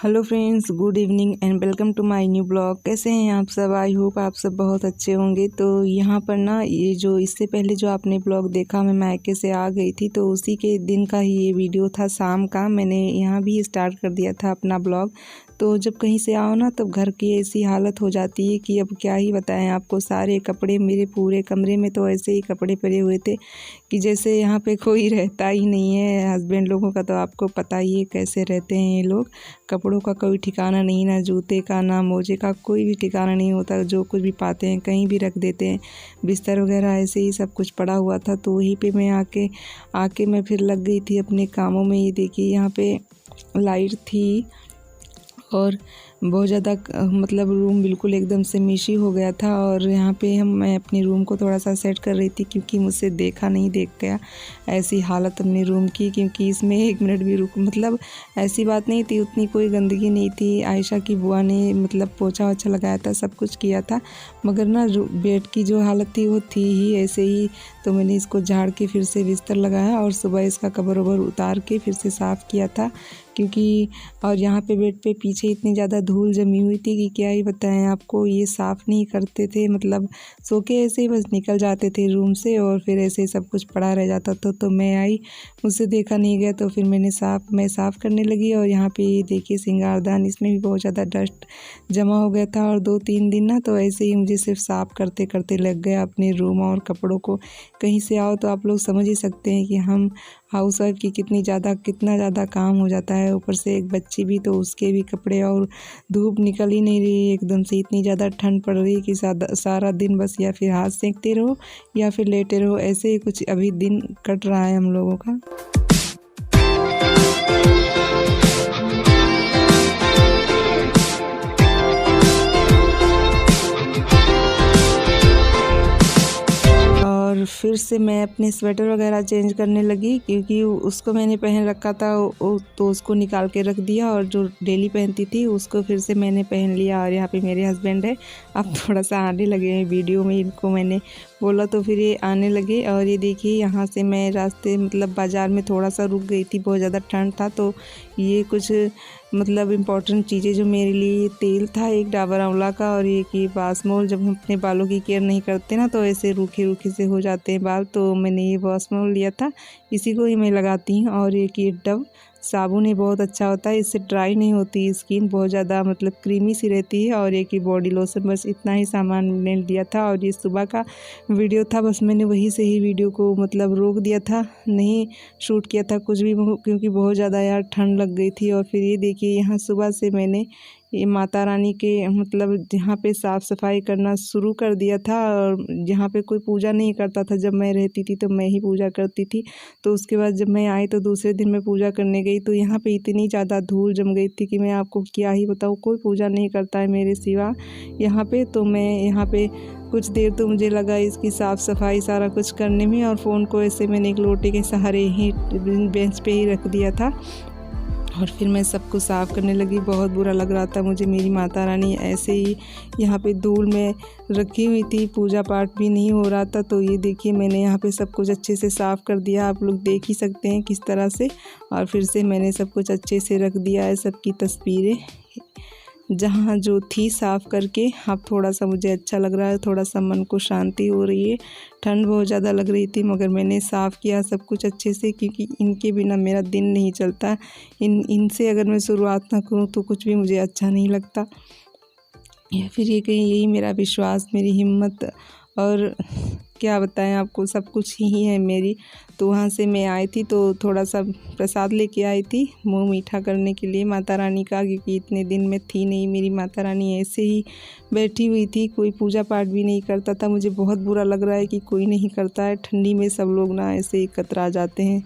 Hello friends, good evening and welcome to my new blog. कैसे हैं आप सब? आई होप आप सब बहुत अच्छे होंगे। तो यहाँ पर ना ये जो इससे पहले जो आपने ब्लॉग देखा, मैं मायके से आ गई थी, तो उसी के दिन का ही ये वीडियो था। शाम का मैंने यहाँ भी स्टार्ट कर दिया था अपना ब्लॉग। तो जब कहीं से आओ ना, तब घर की ऐसी हालत हो जाती है कि अब क्या ही बताएं आपको। सारे कपड़े मेरे पूरे कमरे में तो ऐसे ही कपड़े पड़े हुए थे कि जैसे यहाँ पे कोई रहता ही नहीं है। हस्बैंड लोगों का तो आपको पता ही है कैसे रहते हैं ये लोग। कपड़ों का कोई ठिकाना नहीं, ना जूते का ना मोजे का, कोई भी ठिकाना नहीं होता। जो कुछ भी पाते हैं कहीं भी रख देते हैं। बिस्तर वगैरह ऐसे ही सब कुछ पड़ा हुआ था। तो वहीं पे मैं आके मैं फिर लग गई थी अपने कामों में। ये देखिए, यहाँ पे लाइट थी और बहुत ज़्यादा मतलब रूम बिल्कुल एकदम से मिशी हो गया था। और यहाँ पे मैं अपने रूम को थोड़ा सा सेट कर रही थी, क्योंकि मुझसे देखा नहीं देख गया ऐसी हालत अपने रूम की। क्योंकि इसमें एक मिनट भी मतलब ऐसी बात नहीं थी, उतनी कोई गंदगी नहीं थी। आयशा की बुआ ने मतलब पोछा वोछा लगाया था, सब कुछ किया था, मगर ना बेड की जो हालत थी वो थी ही ऐसे ही। तो मैंने इसको झाड़ के फिर से बिस्तर लगाया और सुबह इसका कवर ववर उतार के फिर से साफ़ किया था। क्योंकि और यहाँ पे बेड पे पीछे इतनी ज़्यादा धूल जमी हुई थी कि क्या ही बताएं आपको। ये साफ़ नहीं करते थे, मतलब सो के ऐसे ही बस निकल जाते थे रूम से और फिर ऐसे ही सब कुछ पड़ा रह जाता था। तो मैं आई, मुझसे देखा नहीं गया, तो फिर मैं साफ़ करने लगी। और यहाँ पे ये देखिए सिंगारदान, इसमें भी बहुत ज़्यादा डस्ट जमा हो गया था। और 2-3 दिन ना तो ऐसे ही मुझे सिर्फ साफ़ करते करते लग गया अपने रूम और कपड़ों को। कहीं से आओ तो आप लोग समझ ही सकते हैं कि हम हाउस वाइफ की कितना ज़्यादा काम हो जाता है। ऊपर से एक बच्ची भी, तो उसके भी कपड़े, और धूप निकल ही नहीं रही है एकदम से। इतनी ज़्यादा ठंड पड़ रही है कि सारा दिन बस या फिर हाथ सेंकते रहो या फिर लेटे रहो। ऐसे ही कुछ अभी दिन कट रहा है हम लोगों का। और फिर से मैं अपने स्वेटर वगैरह चेंज करने लगी, क्योंकि उसको मैंने पहन रखा था तो उसको निकाल के रख दिया। और जो डेली पहनती थी उसको फिर से मैंने पहन लिया। और यहाँ पे मेरे हस्बैंड है, अब थोड़ा सा आने लगे हैं वीडियो में। इनको मैंने बोला तो फिर ये आने लगे। और ये देखिए, यहाँ से मैं रास्ते मतलब बाज़ार में थोड़ा सा रुक गई थी, बहुत ज़्यादा ठंड था। तो ये कुछ मतलब इम्पोर्टेंट चीज़ें जो मेरे लिए, ये तेल था एक डाबर आंवला का, और ये कि बासमोल। जब हम अपने बालों की केयर नहीं करते ना, तो ऐसे रूखे रूखे से हो जाते हैं बाल। तो मैंने ये बासमोल लिया था, इसी को ही मैं लगाती हूँ। और ये कि डव साबुन ही बहुत अच्छा होता है, इससे ड्राई नहीं होती स्किन, बहुत ज़्यादा मतलब क्रीमी सी रहती है। और एक ही बॉडी लोशन, बस इतना ही सामान मैंने लिया था। और ये सुबह का वीडियो था, बस मैंने वहीं से ही वीडियो को मतलब रोक दिया था, नहीं शूट किया था कुछ भी, क्योंकि बहुत ज़्यादा यार ठंड लग गई थी। और फिर ये देखिए, यहाँ सुबह से मैंने ये माता रानी के मतलब यहाँ पे साफ़ सफाई करना शुरू कर दिया था। और यहाँ पे कोई पूजा नहीं करता था, जब मैं रहती थी तो मैं ही पूजा करती थी। तो उसके बाद जब मैं आई तो दूसरे दिन मैं पूजा करने गई, तो यहाँ पे इतनी ज़्यादा धूल जम गई थी कि मैं आपको क्या ही बताऊँ। कोई पूजा नहीं करता है मेरे सिवा यहाँ पे। तो मैं यहाँ पे कुछ देर तो मुझे लगा इसकी साफ़ सफाई सारा कुछ करने में। और फ़ोन को ऐसे मैंने एक लोटे के सहारे ही बेंच पे ही रख दिया था। और फिर मैं सब कुछ साफ़ करने लगी। बहुत बुरा लग रहा था मुझे, मेरी माता रानी ऐसे ही यहाँ पे धूल में रखी हुई थी, पूजा पाठ भी नहीं हो रहा था। तो ये देखिए, मैंने यहाँ पे सब कुछ अच्छे से साफ़ कर दिया, आप लोग देख ही सकते हैं किस तरह से। और फिर से मैंने सब कुछ अच्छे से रख दिया है, सबकी तस्वीरें जहाँ जो थी साफ़ करके। अब थोड़ा सा मुझे अच्छा लग रहा है, थोड़ा सा मन को शांति हो रही है। ठंड बहुत ज़्यादा लग रही थी, मगर मैंने साफ़ किया सब कुछ अच्छे से, क्योंकि इनके बिना मेरा दिन नहीं चलता। इनसे अगर मैं शुरुआत ना करूँ तो कुछ भी मुझे अच्छा नहीं लगता। या फिर ये कहीं यही मेरा विश्वास, मेरी हिम्मत, और क्या बताएं आपको, सब कुछ ही है मेरी। तो वहाँ से मैं आई थी तो थोड़ा सा प्रसाद लेके आई थी, मुँह मीठा करने के लिए माता रानी का, क्योंकि इतने दिन में थी नहीं मेरी माता रानी, ऐसे ही बैठी हुई थी, कोई पूजा पाठ भी नहीं करता था। मुझे बहुत बुरा लग रहा है कि कोई नहीं करता है, ठंडी में सब लोग ना ऐसे ही कतरा जाते हैं।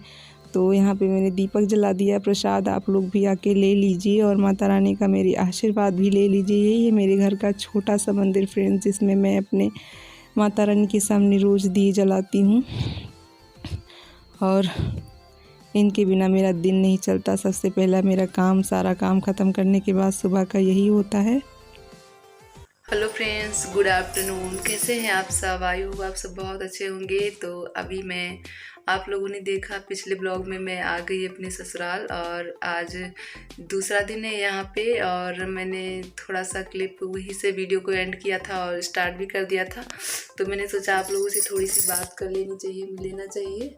तो यहाँ पे मैंने दीपक जला दिया, प्रसाद आप लोग भी आके ले लीजिए और माता रानी का मेरी आशीर्वाद भी ले लीजिए। यही है मेरे घर का छोटा सा मंदिर फ्रेंड्स, जिसमें मैं अपने माता रानी के सामने रोज़ दिए जलाती हूँ। और इनके बिना मेरा दिन नहीं चलता। सबसे पहला मेरा काम, सारा काम ख़त्म करने के बाद सुबह का यही होता है। Hello friends, good afternoon. कैसे हैं आप सब? आई होप आप सब बहुत अच्छे होंगे। तो अभी मैं, आप लोगों ने देखा पिछले ब्लॉग में मैं आ गई अपने ससुराल, और आज दूसरा दिन है यहाँ पे। और मैंने थोड़ा सा क्लिप वहीं से वीडियो को एंड किया था और स्टार्ट भी कर दिया था। तो मैंने सोचा आप लोगों से थोड़ी सी बात कर लेनी चाहिए, मिल लेना चाहिए।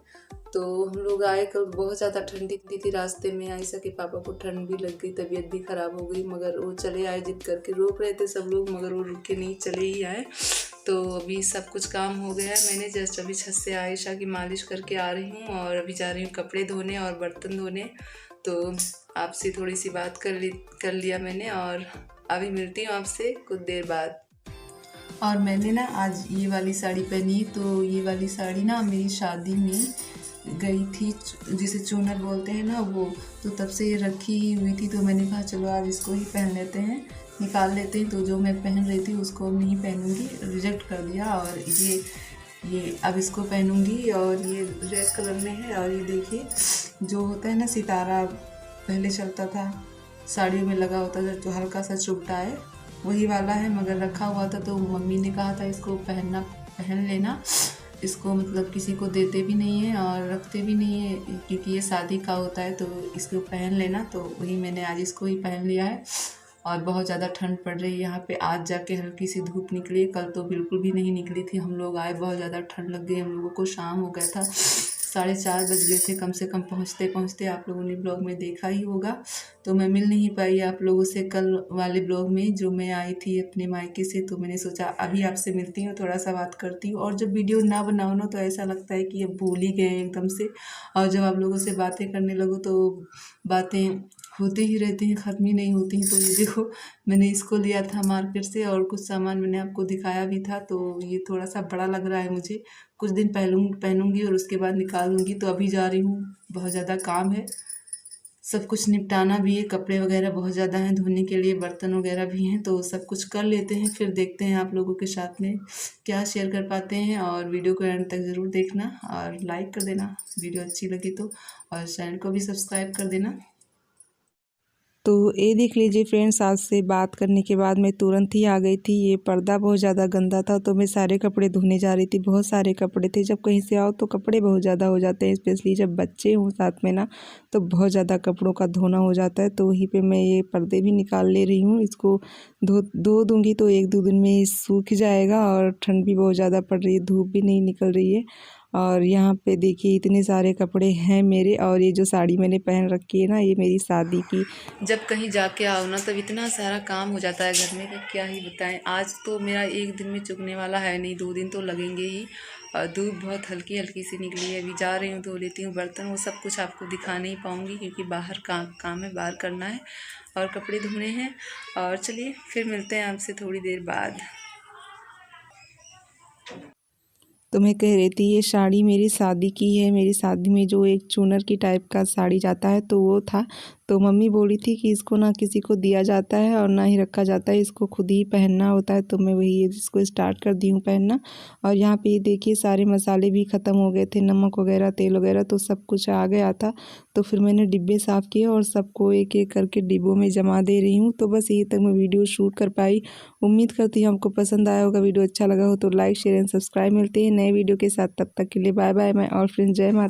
तो हम लोग आए, कल बहुत ज़्यादा ठंडी थी रास्ते में। आयशा के पापा को ठंड भी लग गई, तबीयत भी ख़राब हो गई, मगर वो चले आए। जिद करके रोक रहे थे सब लोग, मगर वो रुके नहीं, चले ही आए। तो अभी सब कुछ काम हो गया है। मैंने जस्ट अभी छत से आयशा की मालिश करके आ रही हूँ, और अभी जा रही हूँ कपड़े धोने और बर्तन धोने। तो आपसे थोड़ी सी बात कर लिया मैंने, और अभी मिलती हूँ आपसे कुछ देर बाद। और मैंने ना आज ये वाली साड़ी पहनी। तो ये वाली साड़ी ना मेरी शादी में गई थी, जिसे चूनर बोलते हैं ना वो। तो तब से ये रखी ही हुई थी, तो मैंने कहा चलो आज इसको ही पहन लेते हैं, निकाल लेते हैं। तो जो मैं पहन रही थी उसको अब नहीं पहनूंगी, रिजेक्ट कर दिया। और ये अब इसको पहनूंगी, और ये रेड कलर में है। और ये देखिए, जो होता है ना सितारा, पहले चलता था, साड़ियों में लगा होता था, जो हल्का सा चुभता है, वही वाला है। मगर रखा हुआ था, तो मम्मी ने कहा था इसको पहन लेना। इसको मतलब किसी को देते भी नहीं है और रखते भी नहीं है, क्योंकि ये शादी का होता है। तो इसको पहन लेना, तो वही मैंने आज इसको ही पहन लिया है। और बहुत ज़्यादा ठंड पड़ रही है यहाँ पे। आज जाके हल्की सी धूप निकली है, कल तो बिल्कुल भी नहीं निकली थी। हम लोग आए, बहुत ज़्यादा ठंड लग गई हम लोगों को। शाम हो गया था, 4:30 बज गए थे कम से कम पहुँचते पहुँचते। आप लोगों ने ब्लॉग में देखा ही होगा। तो मैं मिल नहीं पाई आप लोगों से कल वाले ब्लॉग में, जो मैं आई थी अपने मायके से। तो मैंने सोचा अभी आपसे मिलती हूँ, थोड़ा सा बात करती हूँ। और जब वीडियो ना बनाओ ना, तो ऐसा लगता है कि अब भूल ही गए एकदम से। और जब आप लोगों से बातें करने लगो, तो बातें होती ही रहती हैं, ख़त्म ही नहीं होती हैं। तो ये देखो, मैंने इसको लिया था मार्केट से, और कुछ सामान मैंने आपको दिखाया भी था। तो ये थोड़ा सा बड़ा लग रहा है मुझे, कुछ दिन पहनूंगी और उसके बाद निकालूंगी। तो अभी जा रही हूँ, बहुत ज़्यादा काम है, सब कुछ निपटाना भी है। कपड़े वगैरह बहुत ज़्यादा हैं धोने के लिए, बर्तन वगैरह भी हैं। तो सब कुछ कर लेते हैं, फिर देखते हैं आप लोगों के साथ में क्या शेयर कर पाते हैं। और वीडियो को एंड तक ज़रूर देखना, और लाइक कर देना वीडियो अच्छी लगी तो, और चैनल को भी सब्सक्राइब कर देना। तो ये देख लीजिए फ्रेंड्स, आज से बात करने के बाद मैं तुरंत ही आ गई थी। ये पर्दा बहुत ज़्यादा गंदा था, तो मैं सारे कपड़े धोने जा रही थी। बहुत सारे कपड़े थे, जब कहीं से आओ तो कपड़े बहुत ज़्यादा हो जाते हैं, स्पेशली जब बच्चे हों साथ में ना, तो बहुत ज़्यादा कपड़ों का धोना हो जाता है। तो वहीं पे मैं ये पर्दे भी निकाल ले रही हूँ। इसको धो दूँगी तो 1-2 दिन में सूख जाएगा। और ठंड भी बहुत ज़्यादा पड़ रही है, धूप भी नहीं निकल रही है। और यहाँ पे देखिए इतने सारे कपड़े हैं मेरे। और ये जो साड़ी मैंने पहन रखी है ना, ये मेरी शादी की। जब कहीं जाके आओ ना, तब इतना सारा काम हो जाता है घर में कि क्या ही बताएं। आज तो मेरा एक दिन में चुकने वाला है नहीं, 2 दिन तो लगेंगे ही। और धूप बहुत हल्की हल्की सी निकली है। अभी जा रही हूँ, धो लेती हूँ बर्तन। वो सब कुछ आपको दिखा नहीं पाऊँगी, क्योंकि बाहर काम है, बाहर करना है और कपड़े धोने हैं। और चलिए फिर मिलते हैं आपसे थोड़ी देर बाद। तो मैं कह रही थी, ये साड़ी मेरी शादी की है। मेरी शादी में जो एक चूनर की टाइप का साड़ी जाता है, तो वो था। तो मम्मी बोली थी कि इसको ना किसी को दिया जाता है और ना ही रखा जाता है, इसको खुद ही पहनना होता है। तो मैं वही इसको स्टार्ट कर दी हूँ पहनना। और यहाँ पे ये देखिए, सारे मसाले भी ख़त्म हो गए थे, नमक वगैरह, तेल वगैरह, तो सब कुछ आ गया था। तो फिर मैंने डिब्बे साफ़ किए और सबको एक एक करके डिब्बों में जमा दे रही हूँ। तो बस यही तक मैं वीडियो शूट कर पाई। उम्मीद करती हूँ आपको पसंद आया होगा। वीडियो अच्छा लगा हो तो लाइक, शेयर एंड सब्सक्राइब। मिलते हैं नए वीडियो के साथ, तब तक के लिए बाय बाय। मैं और फ्रेंड, जय माता।